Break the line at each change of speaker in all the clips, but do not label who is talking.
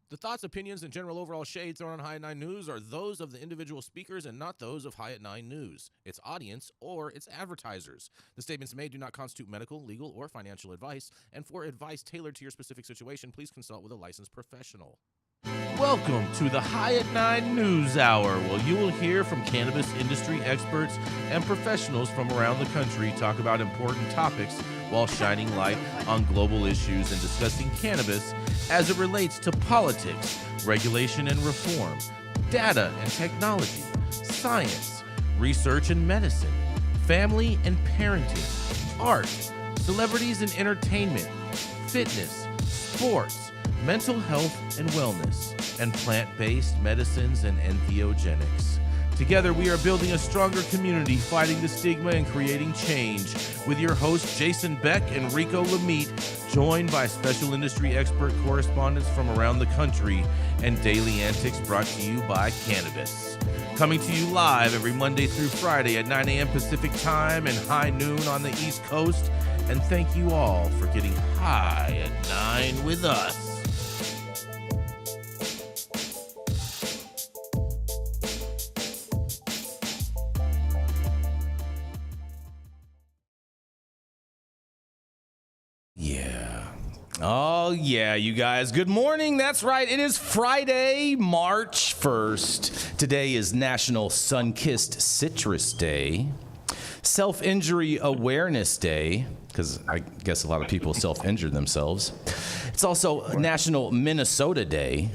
The thoughts, opinions, and general overall shade thrown on High at 9 News are those of the individual speakers and not those of High at 9 News, its audience, or its advertisers. The statements made do not constitute medical, legal, or financial advice, and for advice tailored to your specific situation, please consult with a licensed professional. Welcome to the High at 9 News Hour, where you will hear from cannabis industry experts and professionals from around the country talk about important topics while shining light on global issues and discussing cannabis as it relates to politics, regulation and reform, data and technology, science, research and medicine, family and parenting, art, celebrities and entertainment, fitness, sports, mental health and wellness, and plant-based medicines and entheogenics. Together, we are building a stronger community, fighting the stigma and creating change. With your hosts, Jason Beck and Rico Lamitte, joined by special industry expert correspondents from around the country, and daily antics brought to you by Cannabis. Coming to you live every Monday through Friday at 9 a.m. Pacific Time and high noon on the East Coast. And thank you all for getting high at 9 with us. Oh, yeah, you guys. Good morning. That's right. It is Friday, March 1st. Today is National Sunkist Citrus Day, Self-Injury Awareness Day, because I guess a lot of people self-injure themselves. It's also National Minnesota Day.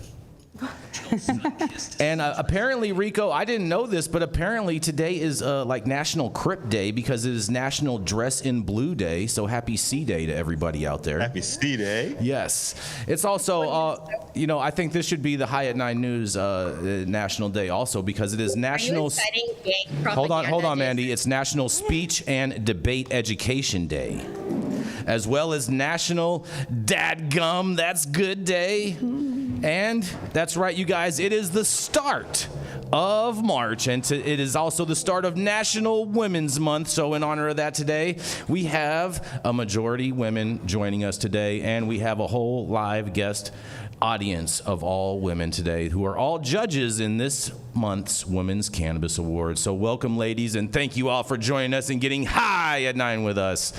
And apparently, Rico, I didn't know this, but apparently today is like National Crip Day because it is National Dress in Blue Day. So happy C Day to everybody out there.
Happy C Day.
Yes. It's also, I think this should be the High at 9 News National Day also because it is National. Hold on, Mandy. It's National Speech and Debate Education Day, as well as National Dadgum, That's Good Day. And that's right, you guys, it is the start of March, and it is also the start of National Women's Month. So in honor of that today, we have a majority women joining us today, and we have a whole live guest audience of all women today who are all judges in this month's Women's Cannabis Awards. So welcome, ladies, and thank you all for joining us and getting high at 9 with us.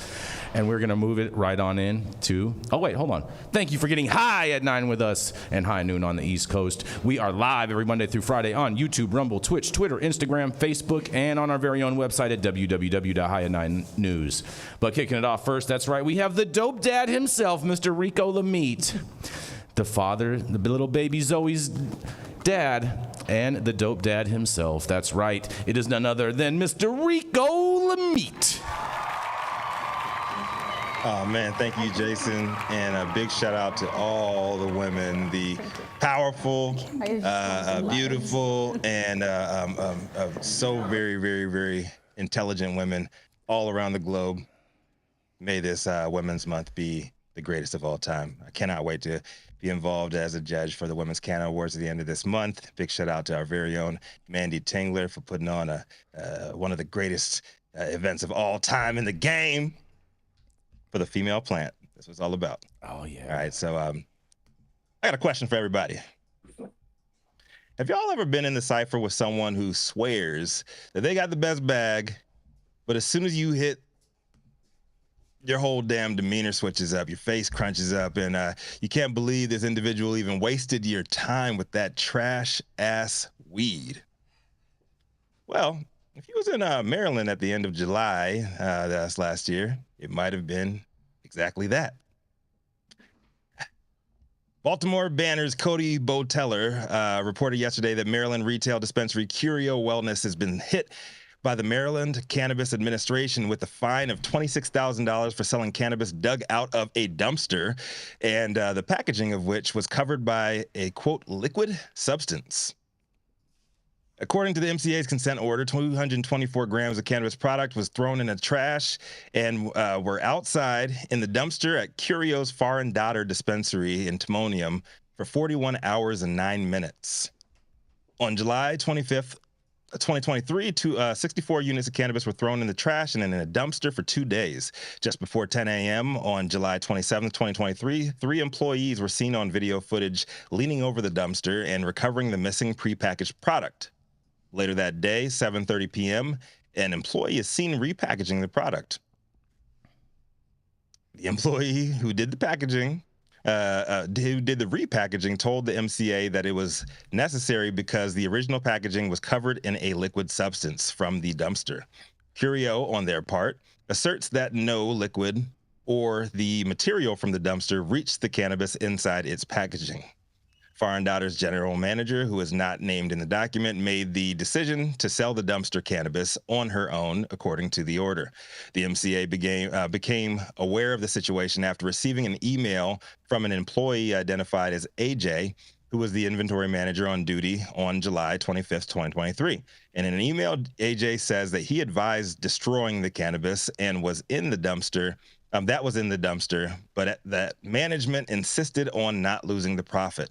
And we're going to move it right on in to, hold on. Thank you for getting high at 9 with us and high noon on the East Coast. We are live every Monday through Friday on YouTube, Rumble, Twitch, Twitter, Instagram, Facebook, and on our very own website at www.highat9news. But kicking it off first, that's right, we have the dope dad himself, Mr. Rico Lamitte, the father, the little baby Zoe's dad, and the dope dad himself. That's right, it is none other than Mr. Rico Lamitte.
Oh, man, thank you, Jason. And a big shout out to all the women, the powerful, beautiful, and so very, very, very intelligent women all around the globe. May this Women's Month be the greatest of all time. I cannot wait to be involved as a judge for the Women's Canada Awards at the end of this month. Big shout out to our very own Mandy Tingler for putting on one of the greatest events of all time in the game. For the female plant. That's what it's all about.
Oh, yeah.
All right, so I got a question for everybody. Have y'all ever been in the cypher with someone who swears that they got the best bag, but as soon as you hit, your whole damn demeanor switches up, your face crunches up, and you can't believe this individual even wasted your time with that trash-ass weed? Well, if you was in Maryland at the end of July, that's last year, it might have been exactly that. Baltimore Banner's Cody Boteller reported yesterday that Maryland retail dispensary Curio Wellness has been hit by the Maryland Cannabis Administration with a fine of $26,000 for selling cannabis dug out of a dumpster, and the packaging of which was covered by a, quote, liquid substance. According to the MCA's consent order, 224 grams of cannabis product was thrown in the trash and were outside in the dumpster at Curio's Foreign Daughter Dispensary in Timonium for 41 hours and 9 minutes. On July 25th, 2023, 64 units of cannabis were thrown in the trash and in a dumpster for 2 days. Just before 10 a.m. on July 27, 2023, 3 employees were seen on video footage leaning over the dumpster and recovering the missing prepackaged product. Later that day, 7:30 p.m., an employee is seen repackaging the product. The employee who did the packaging, who did the repackaging, told the MCA that it was necessary because the original packaging was covered in a liquid substance from the dumpster. Curio, on their part, asserts that no liquid or the material from the dumpster reached the cannabis inside its packaging. Daughter's general manager, who is not named in the document, made the decision to sell the dumpster cannabis on her own, according to the order. The MCA became aware of the situation after receiving an email from an employee identified as AJ, who was the inventory manager on duty on July 25th, 2023. And in an email, AJ says that he advised destroying the cannabis and was in the dumpster. That was in the dumpster, but that management insisted on not losing the profit.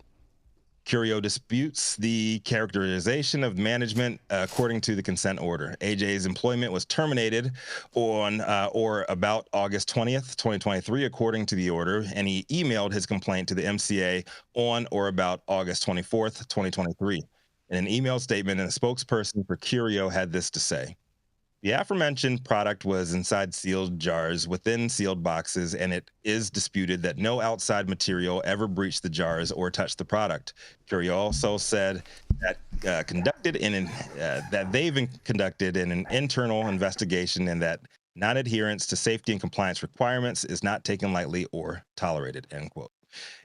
Curio disputes the characterization of management according to the consent order. AJ's employment was terminated on or about August 20th, 2023, according to the order, and he emailed his complaint to the MCA on or about August 24th, 2023. In an email statement, a spokesperson for Curio had this to say: the aforementioned product was inside sealed jars within sealed boxes, and it is disputed that no outside material ever breached the jars or touched the product. Curio also said that they've conducted an internal investigation and that non-adherence to safety and compliance requirements is not taken lightly or tolerated, end quote.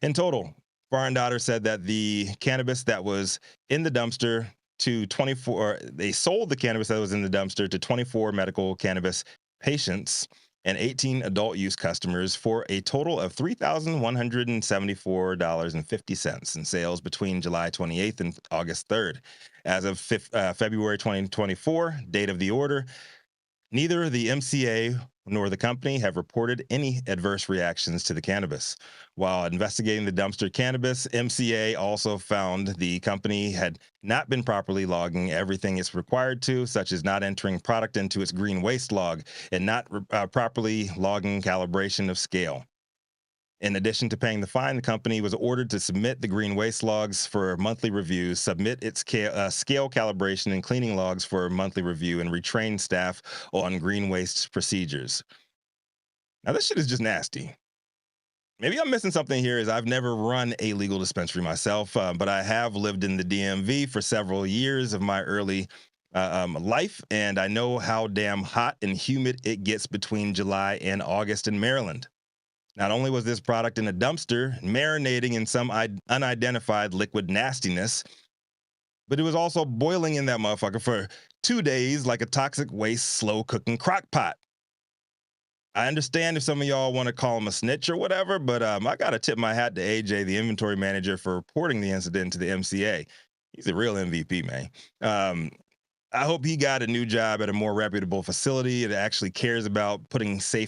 In total, Daughter said that the cannabis that was in the dumpster to 24, they sold the cannabis that was in the dumpster to 24 medical cannabis patients and 18 adult use customers for a total of $3,174.50 in sales between July 28th and August 3rd. As of February 2024, date of the order, neither the MCA nor the company have reported any adverse reactions to the cannabis. While investigating the dumpster cannabis, MCA also found the company had not been properly logging everything it's required to, such as not entering product into its green waste log and not properly logging calibration of scale. In addition to paying the fine, the company was ordered to submit the green waste logs for monthly reviews, submit its scale calibration and cleaning logs for monthly review, and retrain staff on green waste procedures. Now, this shit is just nasty. Maybe I'm missing something here, as I've never run a legal dispensary myself, but I have lived in the DMV for several years of my early life, and I know how damn hot and humid it gets between July and August in Maryland. Not only was this product in a dumpster, marinating in some unidentified liquid nastiness, but it was also boiling in that motherfucker for 2 days like a toxic waste, slow cooking crock pot. I understand if some of y'all want to call him a snitch or whatever, but I got to tip my hat to AJ, the inventory manager, for reporting the incident to the MCA. He's a real MVP, man. I hope he got a new job at a more reputable facility that actually cares about putting safe